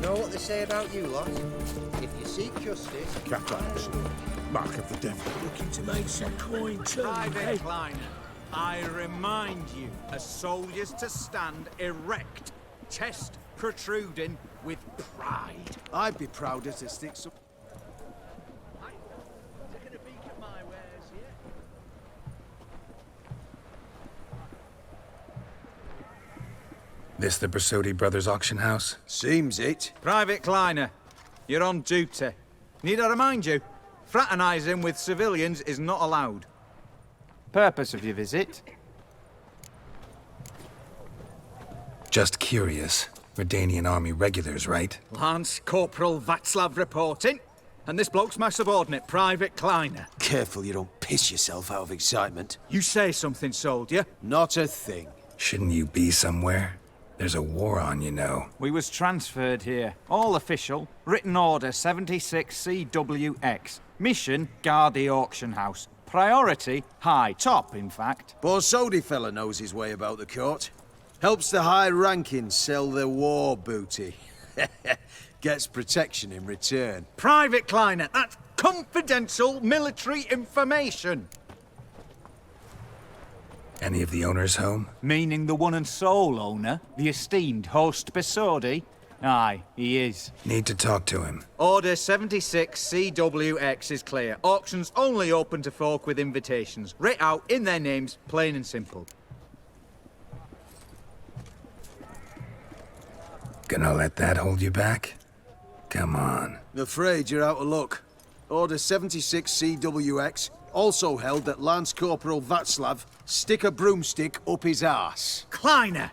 know what they say about you lot? If you seek justice... Cataracts. Mark of the devil. Looking to make some coin too, Private Kleiner, I remind you as soldiers to stand erect, chest protruding with pride. I'd be prouder to stick some... Taking a peek at my wares here. This the Bersodi Brothers auction house? Seems it. Private Kleiner, you're on duty. Need I remind you? Fraternising with civilians is not allowed. Purpose of your visit? Just curious. Redanian army regulars, right? Lance Corporal Václav reporting. And this bloke's my subordinate, Private Kleiner. Careful you don't piss yourself out of excitement. You say something, soldier. Not a thing. Shouldn't you be somewhere? There's a war on, you know. We was transferred here. All official. Written order 76 CWX. Mission, guard the auction house. Priority, high. Top, in fact. Borsodi fella knows his way about the court. Helps the high rankings sell their war booty. Gets protection in return. Private Kleiner, that's confidential military information. Any of the owners home? Meaning the one and sole owner, the esteemed host Bersodi? Aye, he is. Need to talk to him. Order 76 CWX is clear. Auctions only open to folk with invitations. Writ out in their names, plain and simple. Gonna let that hold you back? Come on. I'm afraid you're out of luck. Order 76 CWX also held that Lance Corporal Václav stick a broomstick up his arse. Kleiner,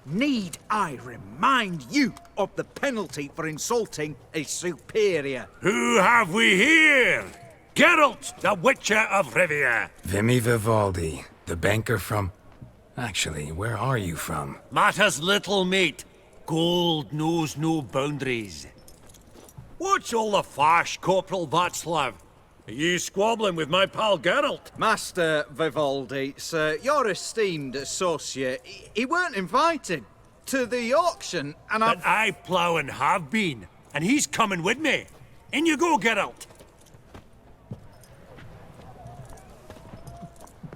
need I remind you of the penalty for insulting a superior? Who have we here? Geralt, the Witcher of Rivia. Vimy Vivaldi, the banker from... Actually, where are you from? Matters little, mate. Gold knows no boundaries. What's all the fash, Corporal Václav? Are you squabbling with my pal Geralt? Master Vivaldi, sir, your esteemed associate, he weren't invited to the auction, and But I plough and have been, and he's coming with me. In you go, Geralt.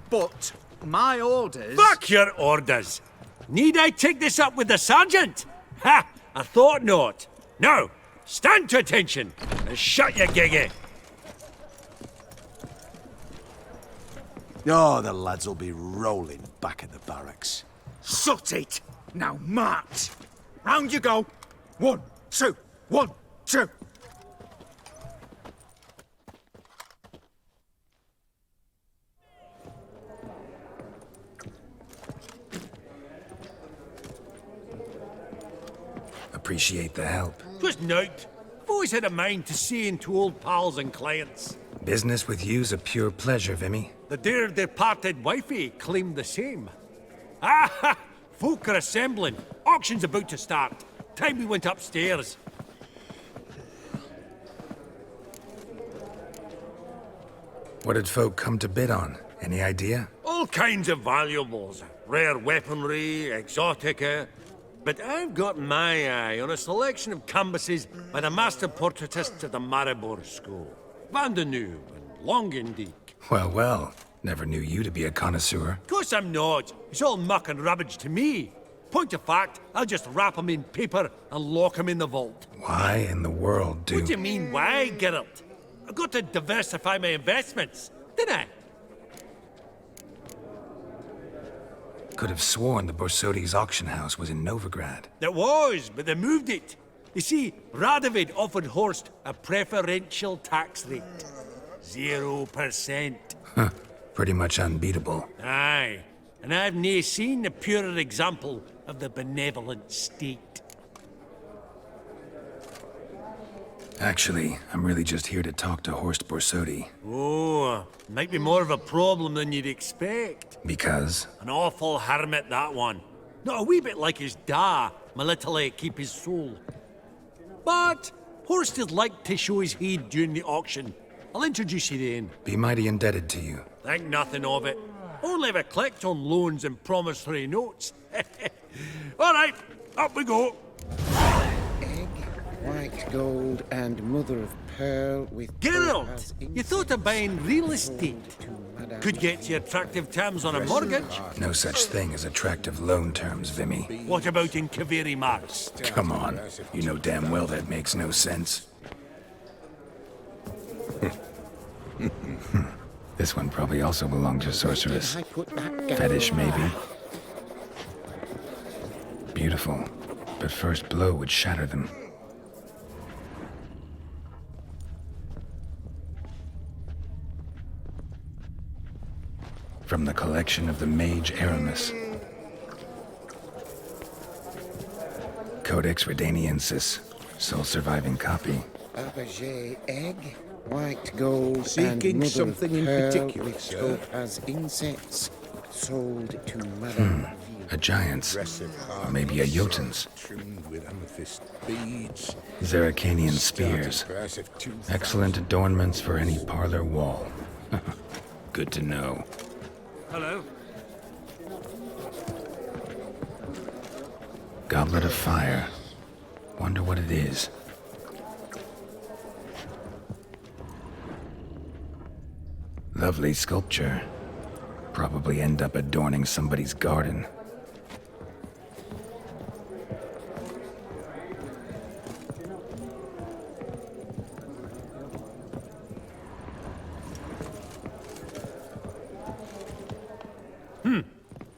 But my orders... Fuck your orders! Need I take this up with the sergeant? Ha! I thought not. Now, stand to attention and shut your giggy. Oh, the lads will be rolling back at the barracks. Shut it! Now march! Round you go! 1, 2, 1, 2! Appreciate the help. Twas nowt. I've always had a mind to see into old pals and clients. Business with you's a pure pleasure, Vimy. The dear departed wifey claimed the same. Ah! Folk are assembling. Auction's about to start. Time we went upstairs. What did folk come to bid on? Any idea? All kinds of valuables. Rare weaponry, exotica. But I've got my eye on a selection of canvases by the master portraitists of the Maribor School. Van de Nieuw and Longendijk. Well, well. Never knew you to be a connoisseur. Of course I'm not. It's all muck and rubbish to me. Point of fact, I'll just wrap 'em in paper and lock 'em in the vault. Why in the world do... What do you mean, why, Geralt? I've got to diversify my investments, didn't I? Could have sworn the Borsodi's auction house was in Novigrad. There was, but they moved it. You see, Radovid offered Horst a preferential tax rate. 0%. Huh. Pretty much unbeatable. Aye, and I've nae seen a purer example of the benevolent state. Actually, I'm really just here to talk to Horst Borsodi. Oh, might be more of a problem than you'd expect. Because? An awful hermit, that one. Not a wee bit like his da, my little keep his soul. But Horst is like to show his head during the auction. I'll introduce you then. Be mighty indebted to you. Think nothing of it. Only if I collect on loans and promissory notes. All right, up we go. white gold, and mother of pearl with... Geralt, you thought of buying real estate. Could get you attractive terms on a mortgage. No such thing as attractive loan terms, Vimy. What about in Kaviri Marks? Come on. You know damn well that makes no sense. This one probably also belonged to Sorceress. I put that down. Fetish, maybe. Beautiful, but first blow would shatter them. From the collection of the Mage Aramis. Codex Redaniensis, sole surviving copy. Fabergé egg, white gold, Seeking and mother something of in pearl particular, with sir? scope as insects. Sold to Madame. A giant's, or maybe a Jotun's. Trimmed with amethyst beads. Zeracanian spears. Excellent adornments for any parlor wall. Good to know. Hello? Goblet of fire. Wonder what it is. Lovely sculpture. Probably end up adorning somebody's garden.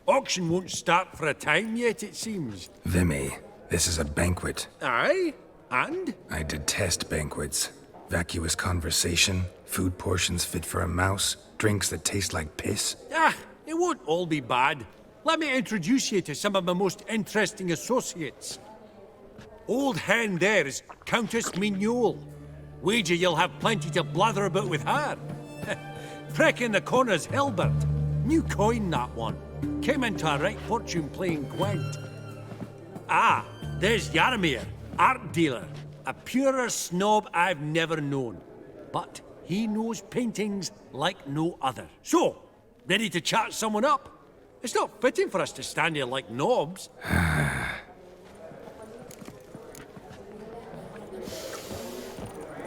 Auction won't start for a time yet, it seems. Vimy, this is a banquet. Aye? And? I detest banquets. Vacuous conversation, food portions fit for a mouse, drinks that taste like piss. Ah, it won't all be bad. Let me introduce you to some of my most interesting associates. Old hen there is Countess Mignole. Wager you'll have plenty to blather about with her. Freck in the corner's Hilbert. New coin, that one. Came into a right fortune playing Gwent. Ah, there's Jaromir, art dealer. A purer snob I've never known. But he knows paintings like no other. So, ready to chat someone up? It's not fitting for us to stand here like knobs.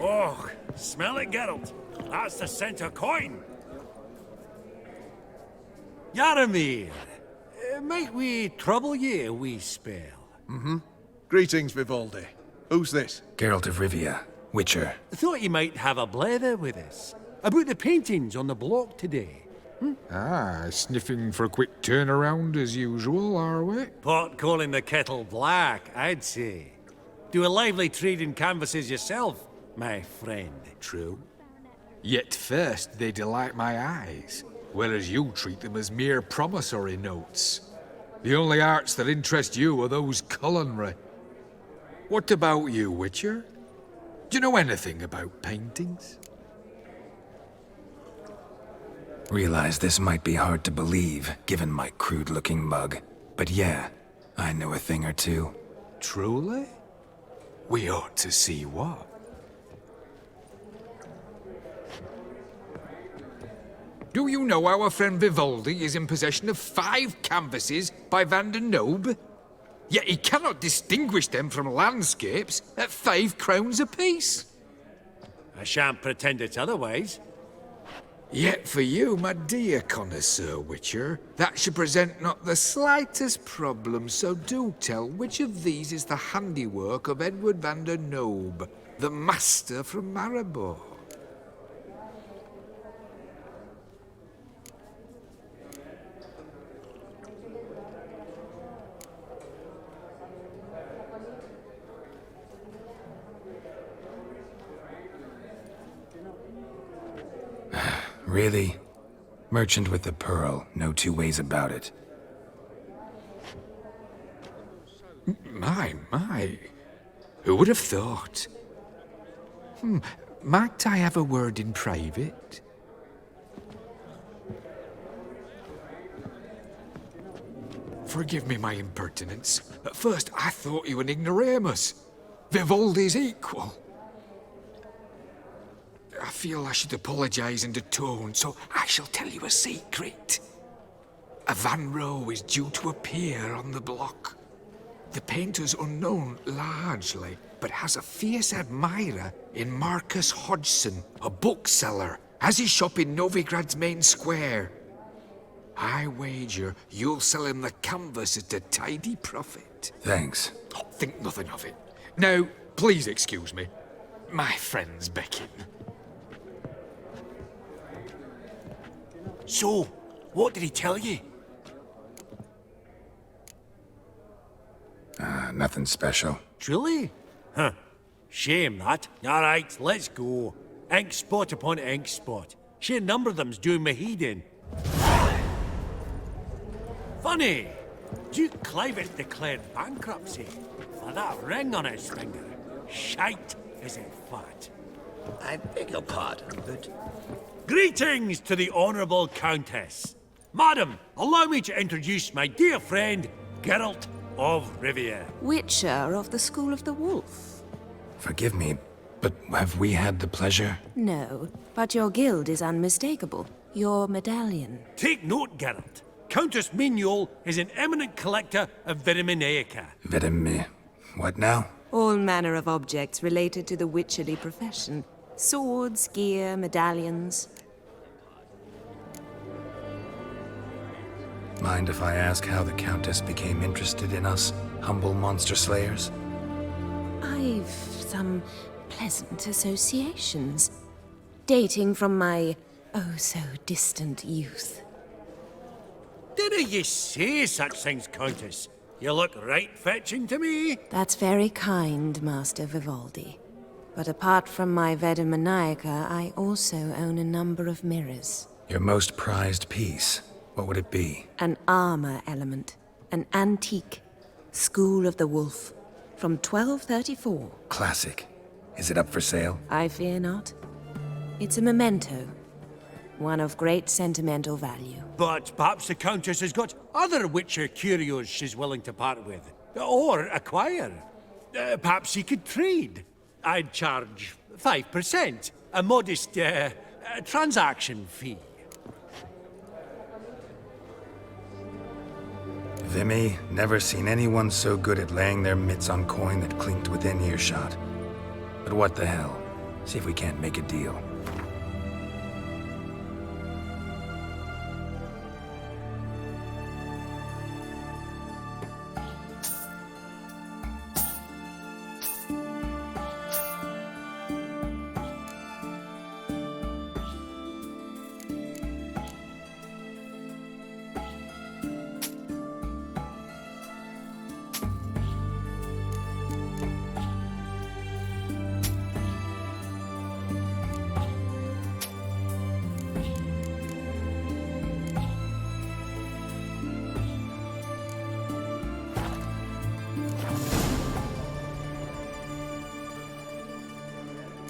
Oh, smell it, Geralt. That's the scent of coin. Jaromir, might we trouble ye a wee spell? Greetings, Vivaldi. Who's this? Geralt of Rivia, Witcher. Thought you might have a blether with us. About the paintings on the block today. Ah, sniffing for a quick turnaround as usual, are we? Pot calling the kettle black, I'd say. Do a lively trade in canvases yourself, my friend. True. Yet first they delight my eyes, whereas you treat them as mere promissory notes. The only arts that interest you are those culinary. What about you, Witcher? Do you know anything about paintings? Realize this might be hard to believe, given my crude-looking mug. But yeah, I know a thing or two. Truly? We ought to see what. Do you know our friend Vivaldi is in possession of 5 canvases by Van der Nobe? Yet he cannot distinguish them from landscapes at 5 crowns apiece. I shan't pretend it's otherwise. Yet for you, my dear connoisseur Witcher, that should present not the slightest problem, so do tell which of these is the handiwork of Edward van der Nobe, the master from Maribor. Really? Merchant with the pearl, no two ways about it. My. Who would have thought? Might I have a word in private? Forgive me my impertinence. At first I thought you an ignoramus. Vivaldi's equal. I feel I should apologize and atone, so I shall tell you a secret. A Van Row is due to appear on the block. The painter's unknown, largely, but has a fierce admirer in Marcus Hodgson, a bookseller. Has his shop in Novigrad's main square. I wager you'll sell him the canvas at a tidy profit. Thanks. Oh, think nothing of it. Now, please excuse me. My friend's becking. So, what did he tell you? Nothing special. Truly? Huh. Shame that. Alright, let's go. Ink spot upon ink spot. Sheer number of them's doing me heed in. Funny. Duke Clivet declared bankruptcy for that ring on his finger. Shite is it fat. I beg your pardon, but Greetings to the Honourable Countess. Madam, allow me to introduce my dear friend, Geralt of Rivia. Witcher of the School of the Wolf. Forgive me, but have we had the pleasure? No, but your guild is unmistakable. Your medallion. Take note, Geralt. Countess Mignol is an eminent collector of Viriminaica. What now? All manner of objects related to the witcherly profession. Swords, gear, medallions. Mind if I ask how the Countess became interested in us, humble monster slayers? I've some pleasant associations, dating from my oh-so-distant youth. Didn't you say such things, Countess? You look right fetching to me. That's very kind, Master Vivaldi. But apart from my Vedimanaica, I also own a number of mirrors. Your most prized piece, what would it be? An armor element. An antique. School of the Wolf. From 1234. Classic. Is it up for sale? I fear not. It's a memento. One of great sentimental value. But perhaps the Countess has got other Witcher curios she's willing to part with. Or acquire. Perhaps he could trade. I'd charge 5%. A modest, transaction fee. Vimy, never seen anyone so good at laying their mitts on coin that clinked within earshot. But what the hell? See if we can't make a deal.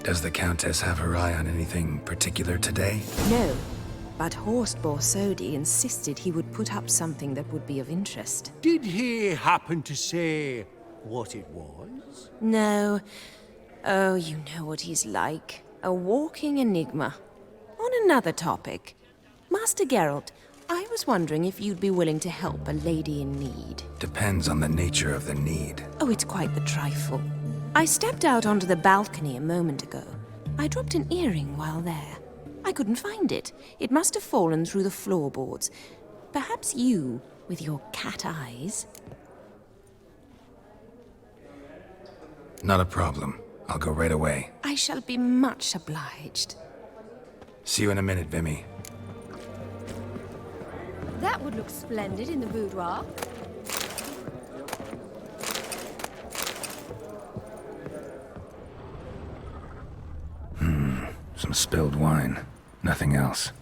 Does the Countess have her eye on anything particular today? No, but Horst Borsodi insisted he would put up something that would be of interest. Did he happen to say what it was? No. Oh, you know what he's like. A walking enigma. On another topic. Master Geralt, I was wondering if you'd be willing to help a lady in need. Depends on the nature of the need. Oh, it's quite the trifle. I stepped out onto the balcony a moment ago. I dropped an earring while there. I couldn't find it. It must have fallen through the floorboards. Perhaps you, with your cat eyes... Not a problem. I'll go right away. I shall be much obliged. See you in a minute, Vimy. That would look splendid in the boudoir. Some spilled wine. Nothing else.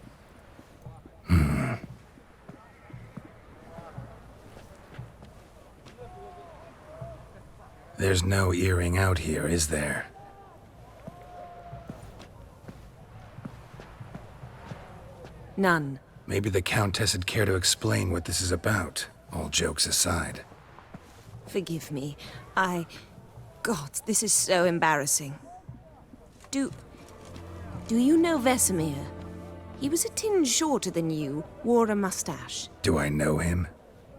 There's no earring out here, is there? None. Maybe the Countess would care to explain what this is about, all jokes aside. Forgive me. God, this is so embarrassing. Do you know Vesemir? He was a tinge shorter than you, wore a mustache. Do I know him?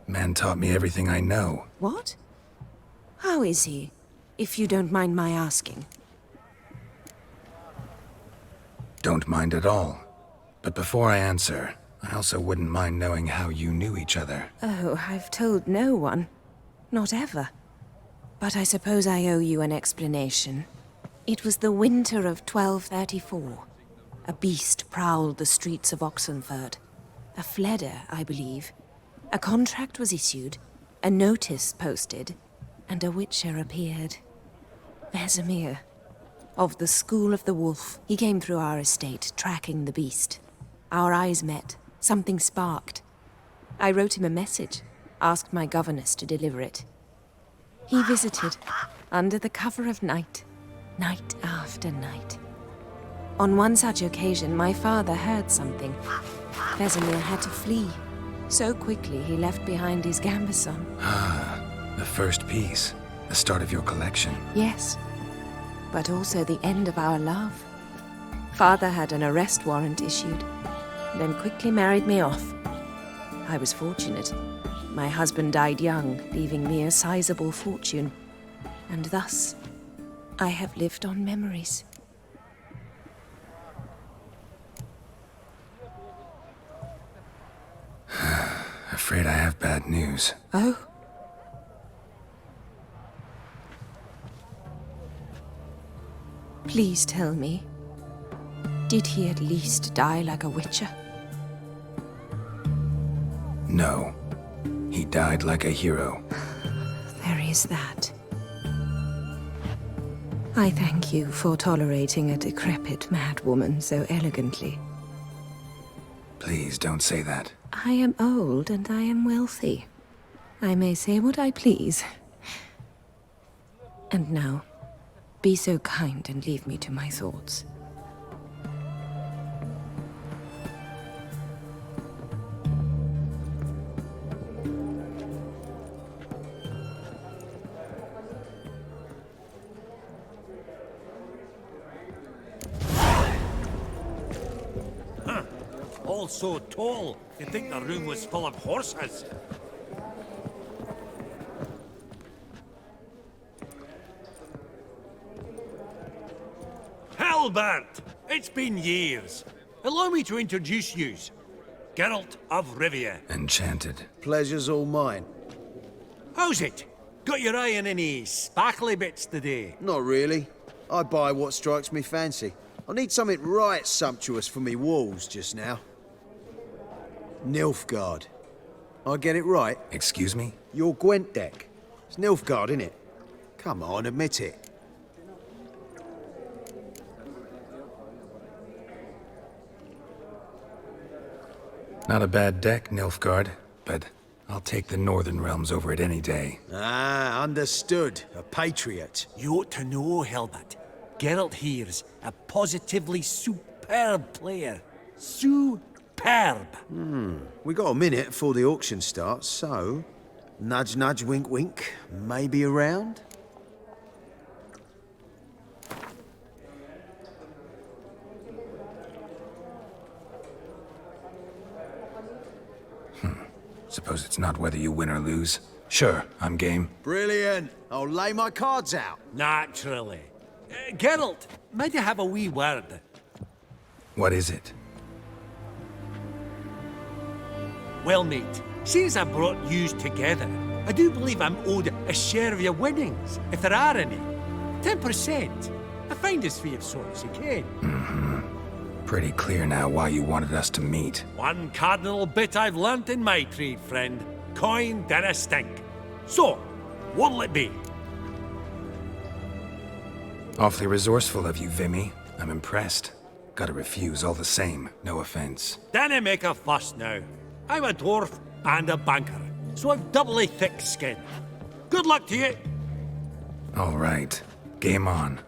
Man taught me everything I know. What? How is he? if you don't mind my asking. Don't mind at all. But before I answer, I also wouldn't mind knowing how you knew each other. Oh, I've told no one. Not ever. But I suppose I owe you an explanation. It was the winter of 1234. A beast prowled the streets of Oxenford. A fledder, I believe. A contract was issued, a notice posted, and a witcher appeared. Vesemir, of the School of the Wolf. He came through our estate, tracking the beast. Our eyes met. Something sparked. I wrote him a message, asked my governess to deliver it. He visited, under the cover of night, night after night. On one such occasion, my father heard something. Vesemir had to flee. So quickly, he left behind his gambeson. Ah, the first piece. The start of your collection. Yes, but also the end of our love. Father had an arrest warrant issued, then quickly married me off. I was fortunate. My husband died young, leaving me a sizable fortune. And thus, I have lived on memories. Afraid I have bad news. Oh? Please tell me, did he at least die like a witcher? No. He died like a hero. There is that. I thank you for tolerating a decrepit madwoman so elegantly. Please don't say that. I am old and I am wealthy. I may say what I please. And now, be so kind and leave me to my thoughts. All so tall, you'd think the room was full of horses. Halbert! It's been years. Allow me to introduce yous. Geralt of Rivia. Enchanted. Pleasure's all mine. How's it? Got your eye on any sparkly bits today? Not really. I buy what strikes me fancy. I need something right sumptuous for me walls just now. Nilfgaard. I get it right? Excuse me? Your Gwent deck. It's Nilfgaard, innit? Come on, admit it. Not a bad deck, Nilfgaard, but I'll take the Northern Realms over it any day. Ah, understood. A patriot. You ought to know, Halbert. Geralt here's a positively superb player. Superb. We got a minute before the auction starts, so... Nudge, nudge, wink, wink. Maybe around? Suppose it's not whether you win or lose. Sure, I'm game. Brilliant. I'll lay my cards out. Naturally. Geralt, might I have a wee word? What is it? Well, mate, since I brought yous together, I do believe I'm owed a share of your winnings, if there are any. 10%. A finder's fee of sorts, you can. Pretty clear now why you wanted us to meet. One cardinal bit I've learnt in my trade, friend. Coin dinna stink. So, what'll it be? Awfully resourceful of you, Vimy. I'm impressed. Gotta refuse all the same, no offense. Dinna make a fuss now. I'm a dwarf and a banker, so I've doubly thick skin. Good luck to you. All right, game on.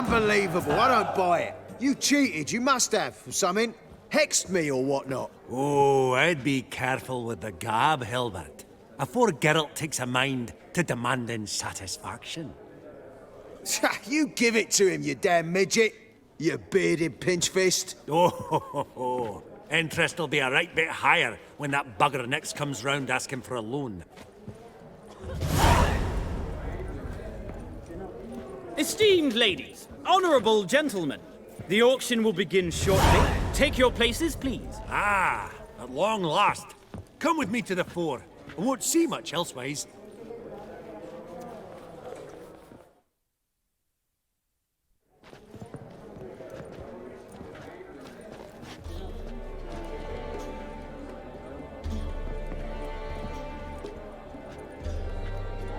Unbelievable. I don't buy it. You cheated. You must have, or something. Hexed me or whatnot. Oh, I'd be careful with the gab, Hilbert, afore Geralt takes a mind to demanding satisfaction. You give it to him, you damn midget. You bearded pinchfist. Oh, interest will be a right bit higher when that bugger next comes round asking for a loan. Esteemed ladies, honourable gentlemen, the auction will begin shortly. Take your places, please. Ah, at long last. Come with me to the fore. I won't see much elsewise.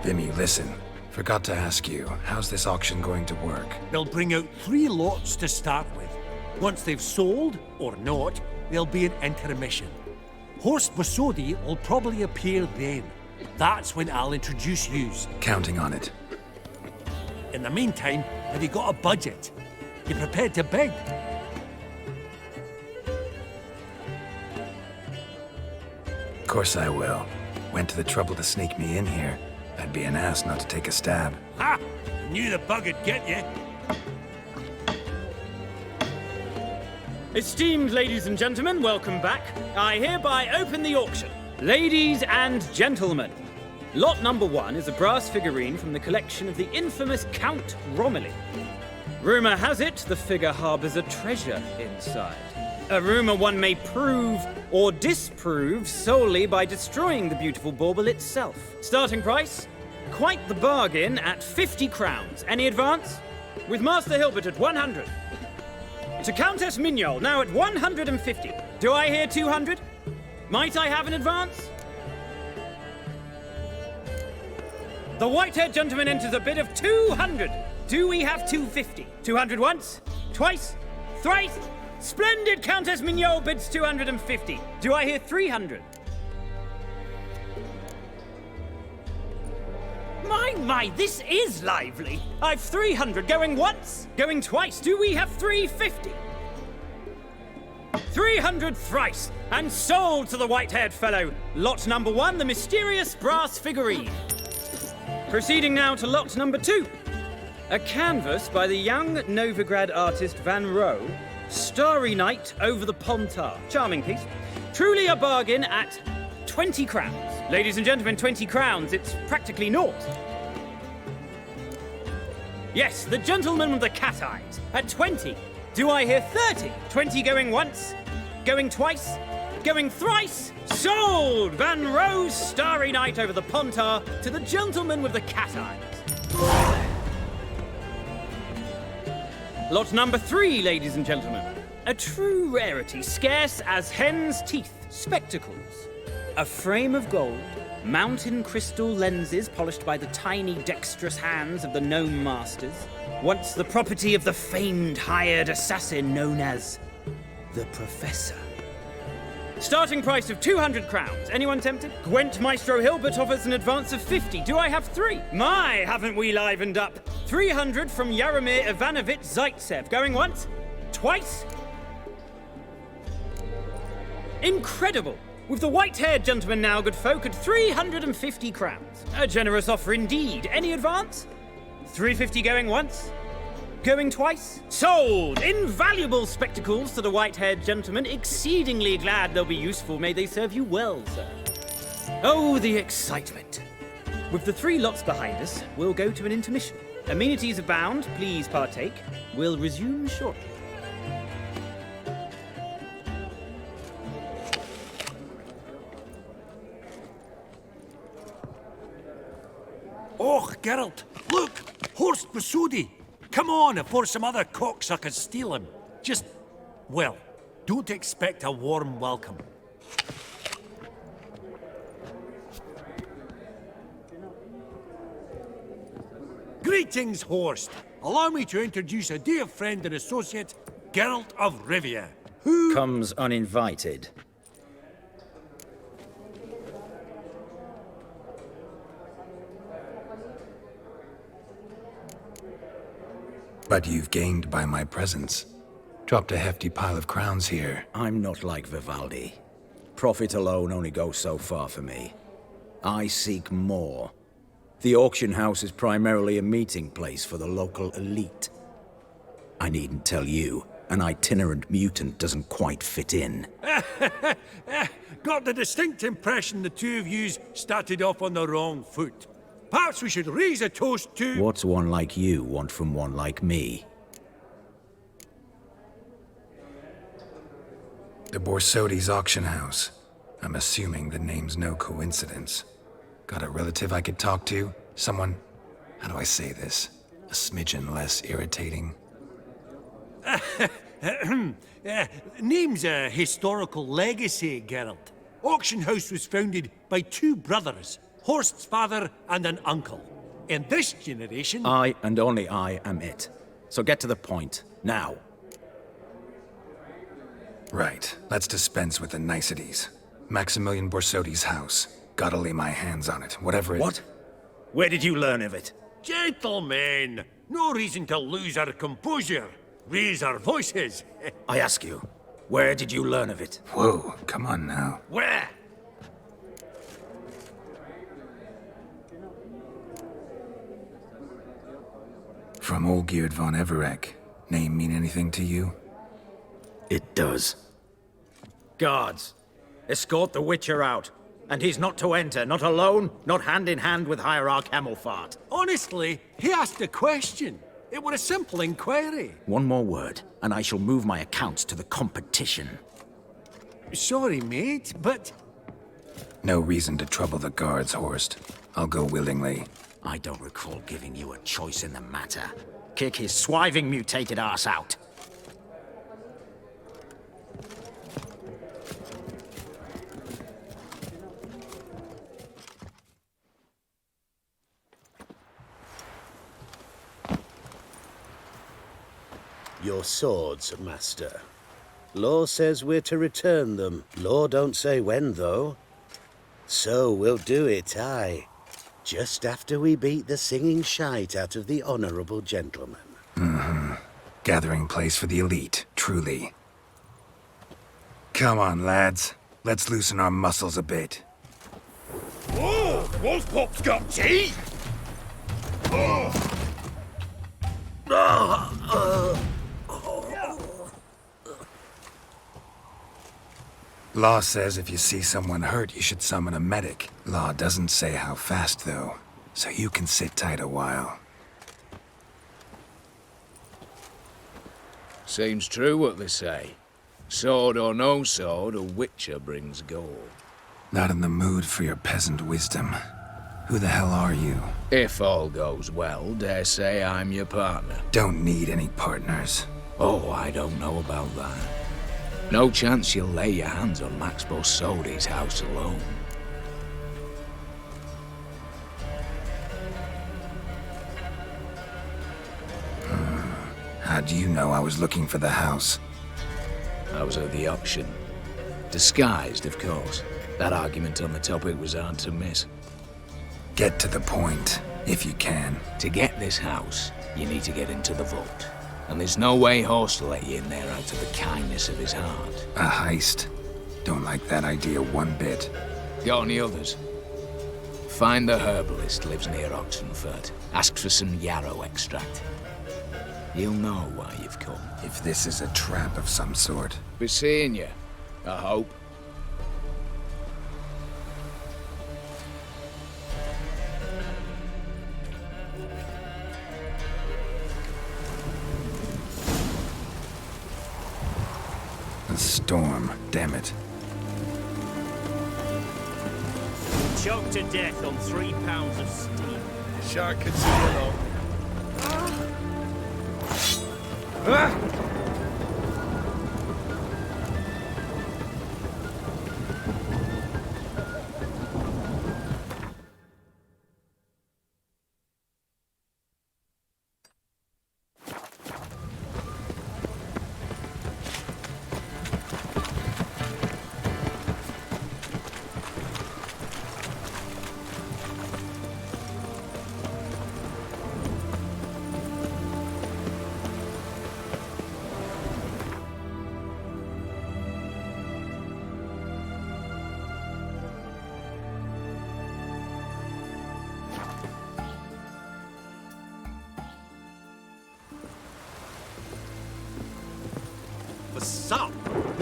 Vimy, listen. Forgot to ask you, how's this auction going to work? They'll bring out 3 lots to start with. Once they've sold, or not, there'll be an intermission. Horst Bosodi will probably appear then. That's when I'll introduce yous. Counting on it. In the meantime, have you got a budget? You prepared to bid? Of course I will. Went to the trouble to sneak me in here. I'd be an ass not to take a stab. Ha! Knew the bug'd get you. Esteemed ladies and gentlemen, welcome back. I hereby open the auction. Ladies and gentlemen, lot number 1 is a brass figurine from the collection of the infamous Count Romilly. Rumour has it the figure harbours a treasure inside. A rumour one may prove or disprove solely by destroying the beautiful bauble itself. Starting price? Quite the bargain at 50 crowns. Any advance? With Master Hilbert at 100. To Countess Mignol, now at 150. Do I hear 200? Might I have an advance? The white-haired gentleman enters a bid of 200. Do we have 250? 200 once? Twice? Thrice? Splendid! Countess Mignol bids 250. Do I hear 300? My, this is lively. I've 300 going once, going twice. Do we have 350? 300 thrice, and sold to the white-haired fellow. Lot number 1, the mysterious brass figurine. Proceeding now to lot number 2. A canvas by the young Novigrad artist Van Rohe, Starry Night over the Pontar. Charming piece. Truly a bargain at 20 crowns. Ladies and gentlemen, 20 crowns, it's practically naught. Yes, the gentleman with the cat eyes, at 20. Do I hear 30? 20 going once, going twice, going thrice? Sold! Van Rohe's Starry Night over the Pontar to the gentleman with the cat eyes. Lot number 3, ladies and gentlemen. A true rarity, scarce as hen's teeth. Spectacles. A frame of gold, mountain crystal lenses polished by the tiny dexterous hands of the gnome masters, once the property of the famed hired assassin known as the Professor. Starting price of 200 crowns. Anyone tempted? Gwent Maestro Hilbert offers an advance of 50. Do I have 3? My, haven't we livened up? 300 from Yaromir Ivanovich Zaitsev. Going once? Twice? Incredible! With the white-haired gentleman now, good folk, at 350 crowns. A generous offer indeed. Any advance? 350 going once? Going twice? Sold! Invaluable spectacles to the white-haired gentleman. Exceedingly glad they'll be useful. May they serve you well, sir. Oh, the excitement. With the 3 lots behind us, we'll go to an intermission. Amenities abound. Please partake. We'll resume shortly. Oh, Geralt, look! Horst Bosodi! Come on, before some other cocksuckers steal him. Just, well, don't expect a warm welcome. Greetings, Horst. Allow me to introduce a dear friend and associate, Geralt of Rivia, who comes uninvited. But you've gained by my presence. Dropped a hefty pile of crowns here. I'm not like Vivaldi. Profit alone only goes so far for me. I seek more. The auction house is primarily a meeting place for the local elite. I needn't tell you, an itinerant mutant doesn't quite fit in. Got the distinct impression the two of yous started off on the wrong foot. Perhaps we should raise a toast to... What's one like you want from one like me? The Borsodi's auction house. I'm assuming the name's no coincidence. Got a relative I could talk to? Someone, how do I say this? A smidgen less irritating. Name's a historical legacy, Geralt. Auction house was founded by two brothers, Horst's father and an uncle. In this generation... I, and only I, am it. So get to the point, now. Right, let's dispense with the niceties. Maximilian Borsodi's house. Gotta lay my hands on it, whatever it... What? Where did you learn of it? Gentlemen, no reason to lose our composure. Raise our voices. I ask you, where did you learn of it? Whoa, come on now. Where? From Olgierd von Everek. Name mean anything to you? It does. Guards, escort the Witcher out. And he's not to enter, not alone, not hand in hand with Hierarch Hemmelfart. Honestly, he asked a question. It were a simple inquiry. One more word, and I shall move my accounts to the competition. Sorry, mate, but... No reason to trouble the guards, Horst. I'll go willingly. I don't recall giving you a choice in the matter. Kick his swiving mutated ass out. Your swords, master. Law says we're to return them. Law don't say when, though. So we'll do it, aye. Just after we beat the singing shite out of the honourable gentleman. Mm-hmm. Gathering place for the elite, truly. Come on, lads. Let's loosen our muscles a bit. Whoa! Wolfpop's got teeth! Law says if you see someone hurt, you should summon a medic. Law doesn't say how fast, though, so you can sit tight a while. Seems true what they say. Sword or no sword, a Witcher brings gold. Not in the mood for your peasant wisdom. Who the hell are you? If all goes well, dare say I'm your partner. Don't need any partners. Oh, I don't know about that. No chance you'll lay your hands on Max Borsodi's house alone. How do you know I was looking for the house? I was at the auction. Disguised, of course. That argument on the topic was hard to miss. Get to the point, if you can. To get this house, you need to get into the vault. And there's no way Horst will let you in there out of the kindness of his heart. A heist? Don't like that idea one bit. Got any others? Find the herbalist, lives near Oxenfurt. Ask for some yarrow extract. You'll know why you've come. If this is a trap of some sort. Be seeing you, I hope. A storm, damn it. Choked to death on 3 pounds of steam. Shark can see along.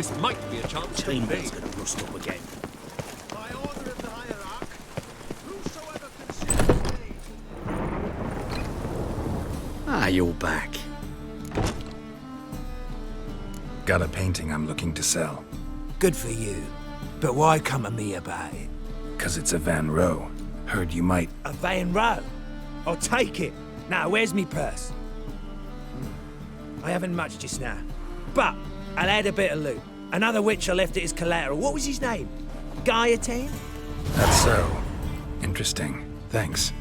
This might be a chance to Team's invade. gonna rust up again. By order of the hierarch, whosoever considers me. Ah, you're back. Got a painting I'm looking to sell. Good for you. But why come to me about it? 'Cause it's a Van Row. Heard you might. A Van Row? I'll take it. Now, where's me purse? I haven't much just now. But I'll add a bit of loot. Another witch I left at his collateral. What was his name? Guillotine? That's so. Interesting. Thanks.